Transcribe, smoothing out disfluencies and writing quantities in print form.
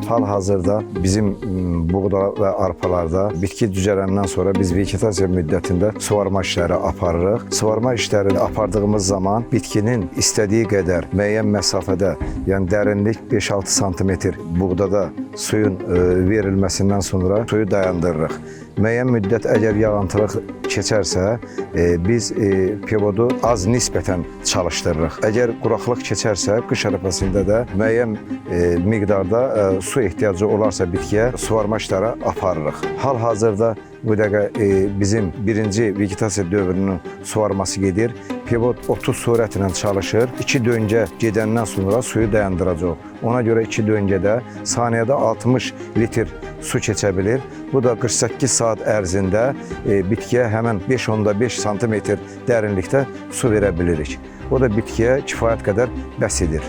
Hal-hazırda bizim buğda və arpalarda bitki düzələndən sonra biz vegetasiya müddətində suvarma işləri aparırıq. Suvarma işlərini apardığımız zaman bitkinin istədiyi qədər müəyyən məsafədə, yəni dərinlik 5-6 sm buğdada suyun verilməsindən sonra suyu dayandırırıq. Müəyyən müddət əgər yağıntılıq keçərsə, biz pivodu az nisbətən çalışdırırıq. Əgər quraqlıq keçərsə, qış ərəfəsində də müəyyən miqdarda su ehtiyacı olarsa bitkiyə suvarma işləri aparırıq. Hal-hazırda bu dəqiqə bizim birinci vegetasiya dövrünün suvarması gedir. Pivot 30 sürətlə çalışır. 2 döngə gedəndən sonra suyu dayandıracaq. Ona görə 2 döngədə saniyədə 60 litr su keçə bilir. Bu da 48 saat ərzində bitkiyə həmən 5,5 sm dərinlikdə su verə bilirik. O da bitkiyə kifayət qədər bəs edir.